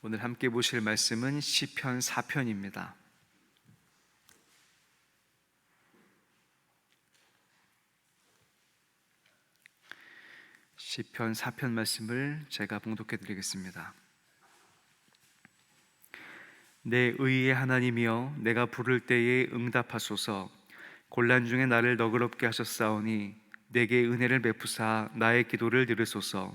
오늘 함께 보실 말씀은 시편 4편입니다. 시편 4편 말씀을 제가 봉독해 드리겠습니다. 내 의의 하나님이여, 내가 부를 때에 응답하소서. 곤란 중에 나를 너그럽게 하셨사오니 내게 은혜를 베푸사 나의 기도를 들으소서.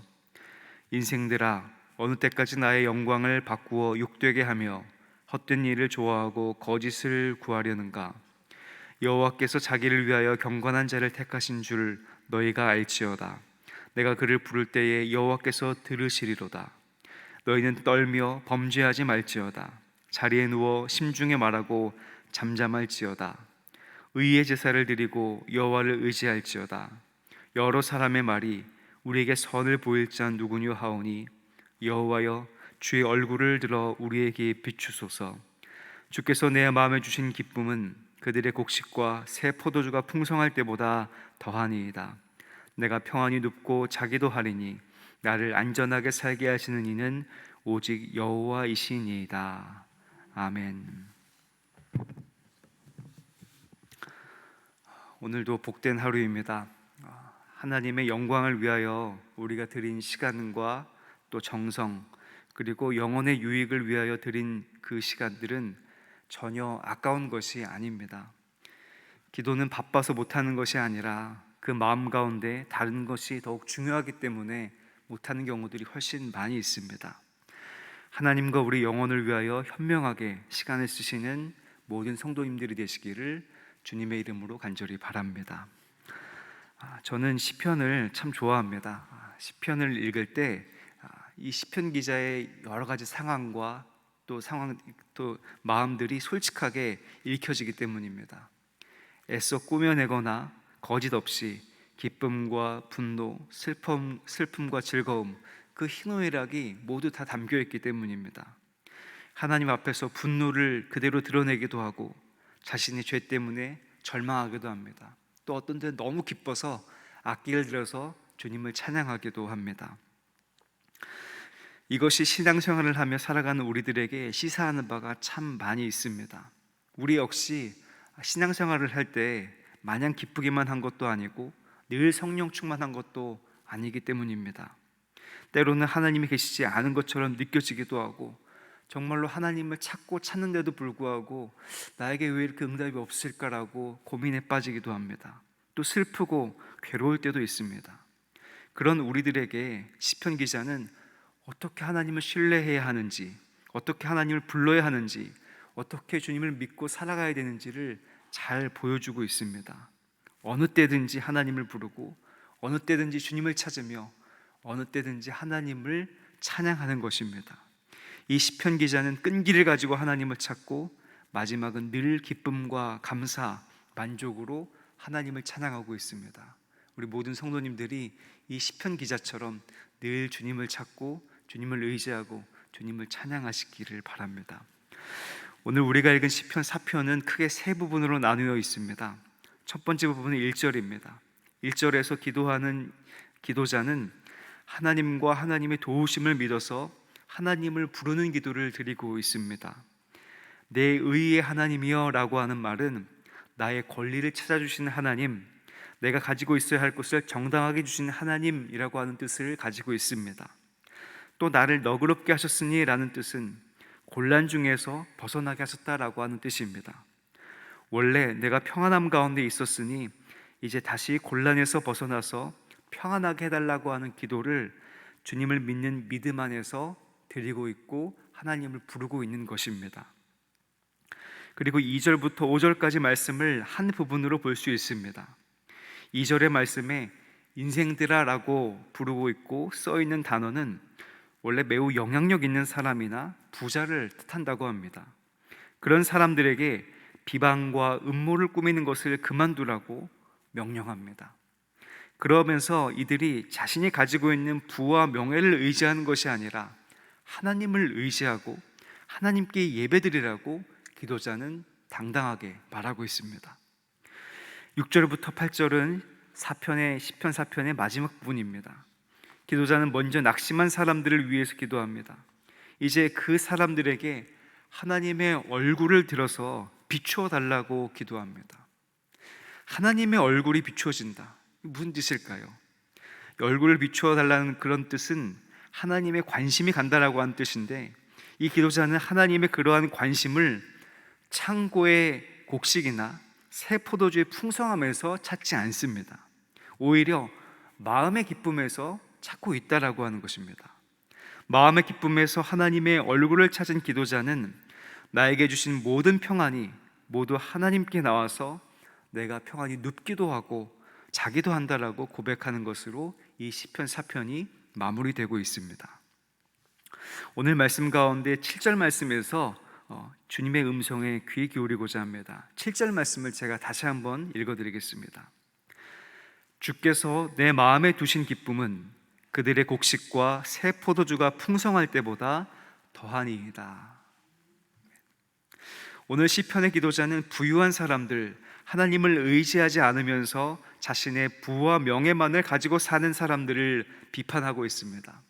인생들아, 어느 때까지 나의 영광을 바꾸어 욕되게 하며 헛된 일을 좋아하고 거짓을 구하려는가? 여호와께서 자기를 위하여 경건한 자를 택하신 줄 너희가 알지어다. 내가 그를 부를 때에 여호와께서 들으시리로다. 너희는 떨며 범죄하지 말지어다. 자리에 누워 심중에 말하고 잠잠할지어다. 의의 제사를 드리고 여호와를 의지할지어다. 여러 사람의 말이 우리에게 선을 보일 자 누구뇨 하오니 여호와여, 주의 얼굴을 들어 우리에게 비추소서. 주께서 내 마음에 주신 기쁨은 그들의 곡식과 새 포도주가 풍성할 때보다 더하니이다. 내가 평안히 눕고 자기도 하리니 나를 안전하게 살게 하시는 이는 오직 여호와이시니이다. 아멘. 오늘도 복된 하루입니다. 하나님의 영광을 위하여 우리가 드린 시간과 또 정성, 그리고 영혼의 유익을 위하여 드린 그 시간들은 전혀 아까운 것이 아닙니다. 기도는 바빠서 못하는 것이 아니라 그 마음 가운데 다른 것이 더욱 중요하기 때문에 못하는 경우들이 훨씬 많이 있습니다. 하나님과 우리 영혼을 위하여 현명하게 시간을 쓰시는 모든 성도님들이 되시기를 주님의 이름으로 간절히 바랍니다. 저는 시편을 참 좋아합니다. 시편을 읽을 때 이 시편 기자의 여러 가지 상황과 또 마음들이 솔직하게 읽혀지기 때문입니다. 애써 꾸며내거나 거짓 없이 기쁨과 분노, 슬픔과 즐거움, 그 희노애락이 모두 다 담겨 있기 때문입니다. 하나님 앞에서 분노를 그대로 드러내기도 하고 자신의 죄 때문에 절망하기도 합니다. 또 어떤 때는 너무 기뻐서 악기를 들어서 주님을 찬양하기도 합니다. 이것이 신앙생활을 하며 살아가는 우리들에게 시사하는 바가 참 많이 있습니다. 우리 역시 신앙생활을 할 때 마냥 기쁘기만 한 것도 아니고 늘 성령 충만한 것도 아니기 때문입니다. 때로는 하나님이 계시지 않은 것처럼 느껴지기도 하고 정말로 하나님을 찾고 찾는데도 불구하고 나에게 왜 이렇게 응답이 없을까라고 고민에 빠지기도 합니다. 또 슬프고 괴로울 때도 있습니다. 그런 우리들에게 시편 기자는 어떻게 하나님을 신뢰해야 하는지, 어떻게 하나님을 불러야 하는지, 어떻게 주님을 믿고 살아가야 되는지를 잘 보여주고 있습니다. 어느 때든지 하나님을 부르고 어느 때든지 주님을 찾으며 어느 때든지 하나님을 찬양하는 것입니다. 이 시편 기자는 끈기를 가지고 하나님을 찾고 마지막은 늘 기쁨과 감사, 만족으로 하나님을 찬양하고 있습니다. 우리 모든 성도님들이 이 시편 기자처럼 늘 주님을 찾고 주님을 의지하고 주님을 찬양하시기를 바랍니다. 오늘 우리가 읽은 시편 4편은 크게 세 부분으로 나누어 있습니다. 첫 번째 부분은 1절입니다. 1절에서 기도하는 기도자는 하나님과 하나님의 도우심을 믿어서 하나님을 부르는 기도를 드리고 있습니다. 내 의의 하나님이여 라고 하는 말은 나의 권리를 찾아주시는 하나님, 내가 가지고 있어야 할 것을 정당하게 주시는 하나님이라고 하는 뜻을 가지고 있습니다. 또 나를 너그럽게 하셨으니 라는 뜻은 곤란 중에서 벗어나게 하셨다라고 하는 뜻입니다. 원래 내가 평안함 가운데 있었으니 이제 다시 곤란에서 벗어나서 평안하게 해달라고 하는 기도를 주님을 믿는 믿음 안에서 드리고 있고 하나님을 부르고 있는 것입니다. 그리고 2절부터 5절까지 말씀을 한 부분으로 볼 수 있습니다. 2절의 말씀에 인생들아 라고 부르고 있고 써 있는 단어는 원래 매우 영향력 있는 사람이나 부자를 뜻한다고 합니다. 그런 사람들에게 비방과 음모를 꾸미는 것을 그만두라고 명령합니다. 그러면서 이들이 자신이 가지고 있는 부와 명예를 의지하는 것이 아니라 하나님을 의지하고 하나님께 예배드리라고 기도자는 당당하게 말하고 있습니다. 6절부터 8절은 시편 4편의 마지막 부분입니다. 기도자는 먼저 낙심한 사람들을 위해서 기도합니다. 이제 그 사람들에게 하나님의 얼굴을 들어서 비추어 달라고 기도합니다. 하나님의 얼굴이 비추어진다. 무슨 뜻일까요? 얼굴을 비추어 달라는 그런 뜻은 하나님의 관심이 간다라고 하는 뜻인데, 이 기도자는 하나님의 그러한 관심을 창고의 곡식이나 새 포도주의 풍성함에서 찾지 않습니다. 오히려 마음의 기쁨에서 찾고 있다라고 하는 것입니다. 마음의 기쁨에서 하나님의 얼굴을 찾은 기도자는 나에게 주신 모든 평안이 모두 하나님께 나와서 내가 평안히 눕기도 하고 자기도 한다라고 고백하는 것으로 이 시편 4편이 마무리되고 있습니다. 오늘 말씀 가운데 7절 말씀에서 주님의 음성에 귀 기울이고자 합니다. 7절 말씀을 제가 다시 한번 읽어드리겠습니다. 주께서 내 마음에 두신 기쁨은 그들의 곡식과 새 포도주가 풍성할 때보다 더하니이다. 오늘 시편의 기도자는 부유한 사람들, 하나님을 의지하지 않으면서 자신의 부와 명예만을 가지고 사는 사람들을 비판하고 있습니다.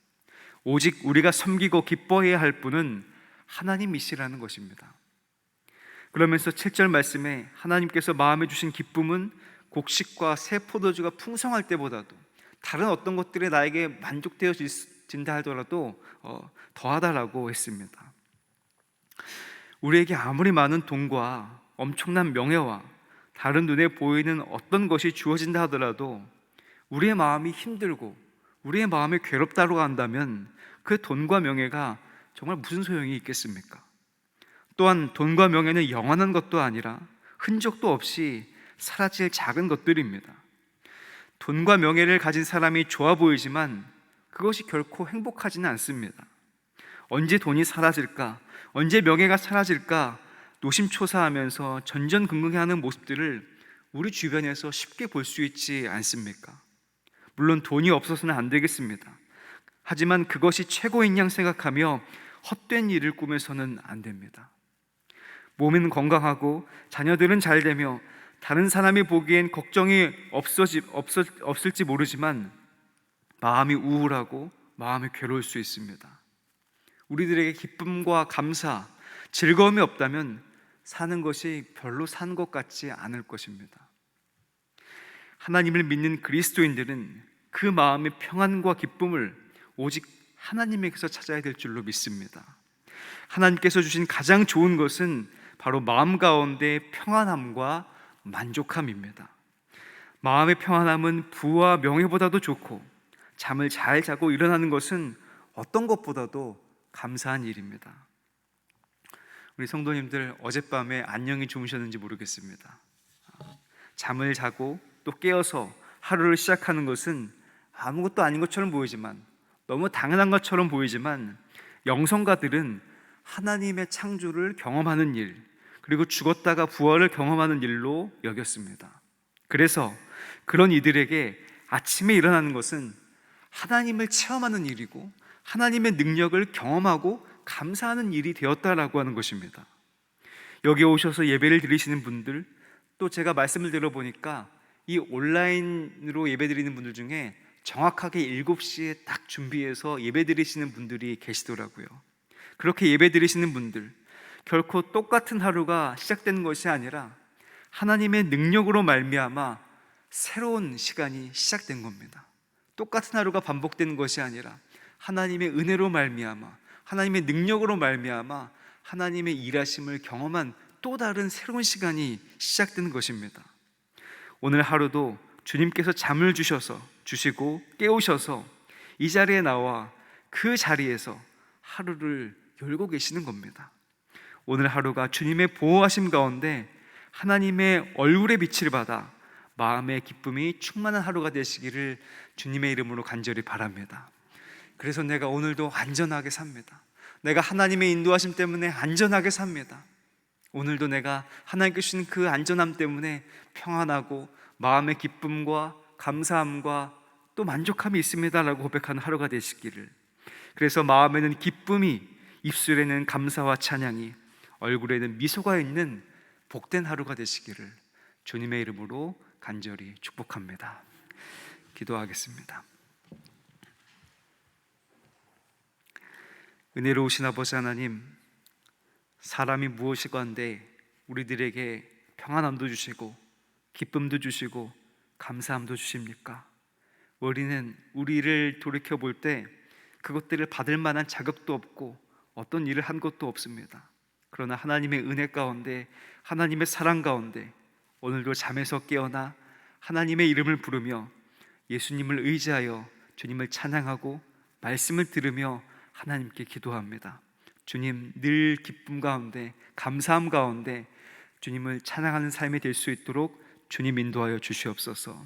오직 우리가 섬기고 기뻐해야 할 분은 하나님이시라는 것입니다. 그러면서 7절 말씀에 하나님께서 마음에 주신 기쁨은 곡식과 새 포도주가 풍성할 때보다도, 다른 어떤 것들이 나에게 만족되어진다 하더라도 더하다라고 했습니다. 우리에게 아무리 많은 돈과 엄청난 명예와 다른 눈에 보이는 어떤 것이 주어진다 하더라도 우리의 마음이 힘들고 우리의 마음이 괴롭다고 한다면 그 돈과 명예가 정말 무슨 소용이 있겠습니까? 또한 돈과 명예는 영원한 것도 아니라 흔적도 없이 사라질 작은 것들입니다. 돈과 명예를 가진 사람이 좋아 보이지만 그것이 결코 행복하지는 않습니다. 언제 돈이 사라질까? 언제 명예가 사라질까? 노심초사하면서 전전긍긍해하는 모습들을 우리 주변에서 쉽게 볼 수 있지 않습니까? 물론 돈이 없어서는 안 되겠습니다. 하지만 그것이 최고인 양 생각하며 헛된 일을 꾸며서는 안 됩니다. 몸은 건강하고 자녀들은 잘 되며 다른 사람이 보기엔 걱정이 없을지 모르지만 마음이 우울하고 마음이 괴로울 수 있습니다. 우리들에게 기쁨과 감사, 즐거움이 없다면 사는 것이 별로 산 것 같지 않을 것입니다. 하나님을 믿는 그리스도인들은 그 마음의 평안과 기쁨을 오직 하나님에게서 찾아야 될 줄로 믿습니다. 하나님께서 주신 가장 좋은 것은 바로 마음 가운데 평안함과 만족함입니다. 마음의 평안함은 부와 명예보다도 좋고, 잠을 잘 자고 일어나는 것은 어떤 것보다도 감사한 일입니다. 우리 성도님들 어젯밤에 안녕히 주무셨는지 모르겠습니다. 잠을 자고 또 깨어서 하루를 시작하는 것은 아무것도 아닌 것처럼 보이지만, 너무 당연한 것처럼 보이지만, 영성가들은 하나님의 창조를 경험하는 일, 그리고 죽었다가 부활을 경험하는 일로 여겼습니다. 그래서 그런 이들에게 아침에 일어나는 것은 하나님을 체험하는 일이고 하나님의 능력을 경험하고 감사하는 일이 되었다라고 하는 것입니다. 여기 오셔서 예배를 드리시는 분들, 또 제가 말씀을 들어보니까 이 온라인으로 예배 드리는 분들 중에 정확하게 7시에 딱 준비해서 예배 드리시는 분들이 계시더라고요. 그렇게 예배 드리시는 분들, 결코 똑같은 하루가 시작되는 것이 아니라 하나님의 능력으로 말미암아 새로운 시간이 시작된 겁니다. 똑같은 하루가 반복되는 것이 아니라 하나님의 은혜로 말미암아, 하나님의 능력으로 말미암아 하나님의 일하심을 경험한 또 다른 새로운 시간이 시작되는 것입니다. 오늘 하루도 주님께서 잠을 주시고 깨우셔서 이 자리에 나와 그 자리에서 하루를 열고 계시는 겁니다. 오늘 하루가 주님의 보호하심 가운데 하나님의 얼굴의 빛을 받아 마음의 기쁨이 충만한 하루가 되시기를 주님의 이름으로 간절히 바랍니다. 그래서 내가 오늘도 안전하게 삽니다. 내가 하나님의 인도하심 때문에 안전하게 삽니다. 오늘도 내가 하나님께 주신 그 안전함 때문에 평안하고 마음의 기쁨과 감사함과 또 만족함이 있습니다라고 고백하는 하루가 되시기를, 그래서 마음에는 기쁨이, 입술에는 감사와 찬양이, 얼굴에는 미소가 있는 복된 하루가 되시기를 주님의 이름으로 간절히 축복합니다. 기도하겠습니다. 은혜로우신 아버지 하나님, 사람이 무엇이건데 우리들에게 평안함도 주시고 기쁨도 주시고 감사함도 주십니까? 우리는 우리를 돌이켜 볼 때 그것들을 받을 만한 자격도 없고 어떤 일을 한 것도 없습니다. 그러나 하나님의 은혜 가운데, 하나님의 사랑 가운데 오늘도 잠에서 깨어나 하나님의 이름을 부르며 예수님을 의지하여 주님을 찬양하고 말씀을 들으며 하나님께 기도합니다. 주님, 늘 기쁨 가운데, 감사함 가운데 주님을 찬양하는 삶이 될 수 있도록 주님 인도하여 주시옵소서.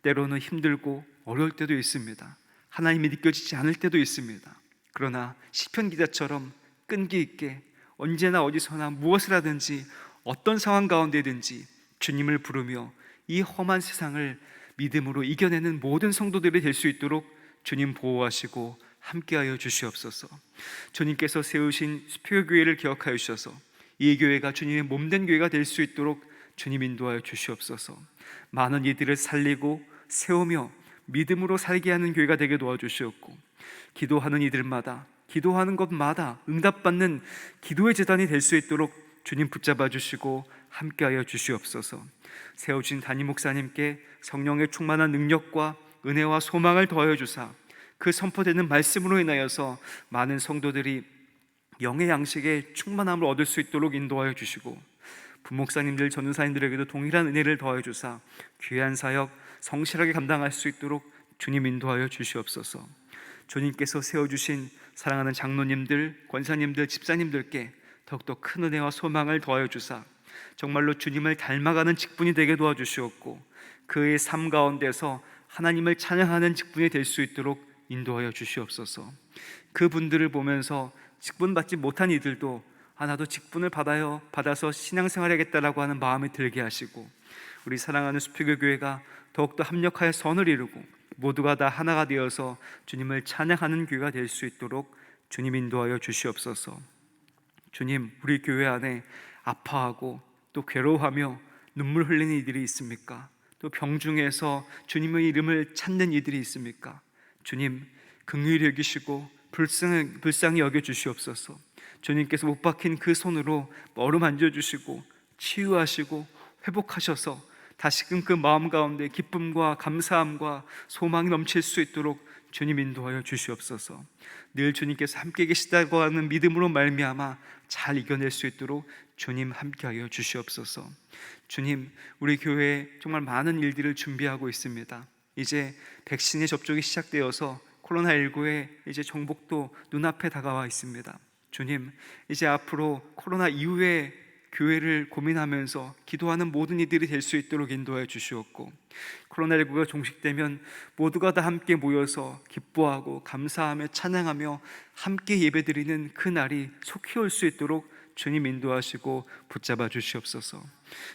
때로는 힘들고 어려울 때도 있습니다. 하나님이 느껴지지 않을 때도 있습니다. 그러나 시편 기자처럼 끈기 있게 언제나 어디서나 무엇을 하든지 어떤 상황 가운데든지 주님을 부르며 이 험한 세상을 믿음으로 이겨내는 모든 성도들이 될 수 있도록 주님 보호하시고 함께하여 주시옵소서. 주님께서 세우신 수표교회를 기억하여 주셔서 이 교회가 주님의 몸된 교회가 될 수 있도록 주님 인도하여 주시옵소서. 많은 이들을 살리고 세우며 믿음으로 살게 하는 교회가 되게 도와주시옵고, 기도하는 이들마다, 기도하는 것마다 응답받는 기도의 제단이 될 수 있도록 주님 붙잡아 주시고 함께하여 주시옵소서. 세우신 담임 목사님께 성령의 충만한 능력과 은혜와 소망을 더하여 주사 그 선포되는 말씀으로 인하여서 많은 성도들이 영의 양식의 충만함을 얻을 수 있도록 인도하여 주시고, 부목사님들, 전도사님들에게도 동일한 은혜를 더하여 주사 귀한 사역 성실하게 감당할 수 있도록 주님 인도하여 주시옵소서. 주님께서 세워주신 사랑하는 장로님들, 권사님들, 집사님들께 더욱더 큰 은혜와 소망을 더하여 주사 정말로 주님을 닮아가는 직분이 되게 도와주시옵고, 그의 삶 가운데서 하나님을 찬양하는 직분이 될 수 있도록 인도하여 주시옵소서. 그분들을 보면서 직분 받지 못한 이들도 나도 직분을 받아서 신앙생활 하겠다라고 하는 마음이 들게 하시고, 우리 사랑하는 수표교 교회가 더욱더 합력하여 선을 이루고 모두가 다 하나가 되어서 주님을 찬양하는 교회가 될 수 있도록 주님 인도하여 주시옵소서. 주님, 우리 교회 안에 아파하고 또 괴로워하며 눈물 흘리는 이들이 있습니까? 또 병중에서 주님의 이름을 찾는 이들이 있습니까? 주님, 긍휼히 여기시고 불쌍히 여겨주시옵소서. 주님께서 못 박힌 그 손으로 어루만져 주시고 치유하시고 회복하셔서 다시금 그 마음 가운데 기쁨과 감사함과 소망이 넘칠 수 있도록 주님 인도하여 주시옵소서. 늘 주님께서 함께 계시다고 하는 믿음으로 말미암아 잘 이겨낼 수 있도록 주님 함께하여 주시옵소서. 주님, 우리 교회에 정말 많은 일들을 준비하고 있습니다. 이제 백신의 접종이 시작되어서 코로나19의 이제 정복도 눈앞에 다가와 있습니다. 주님, 이제 앞으로 코로나 이후에 교회를 고민하면서 기도하는 모든 이들이 될 수 있도록 인도해 주시옵고, 코로나19가 종식되면 모두가 다 함께 모여서 기뻐하고 감사하며 찬양하며 함께 예배드리는 그 날이 속히 올 수 있도록 주님 인도하시고 붙잡아 주시옵소서.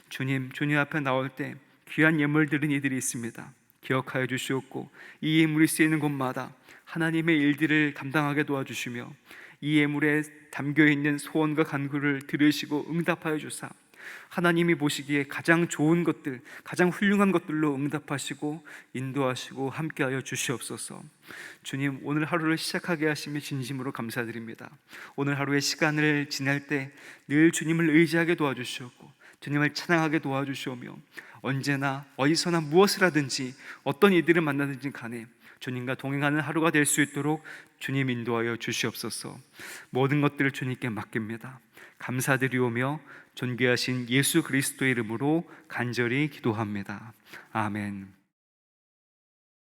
주님 앞에 나올 때 귀한 예물 드린 이들이 있습니다. 기억하여 주시옵고, 이 예물이 쓰이는 곳마다 하나님의 일들을 감당하게 도와주시며 이 예물에 담겨있는 소원과 간구를 들으시고 응답하여 주사 하나님이 보시기에 가장 좋은 것들, 가장 훌륭한 것들로 응답하시고 인도하시고 함께하여 주시옵소서. 주님, 오늘 하루를 시작하게 하시며 진심으로 감사드립니다. 오늘 하루의 시간을 지낼 때 늘 주님을 의지하게 도와주시옵고 주님을 찬양하게 도와주시오며, 언제나 어디서나 무엇을 하든지 어떤 이들을 만나든지 간에 주님과 동행하는 하루가 될 수 있도록 주님 인도하여 주시옵소서. 모든 것들을 주님께 맡깁니다. 감사드리오며 존귀하신 예수 그리스도의 이름으로 간절히 기도합니다. 아멘.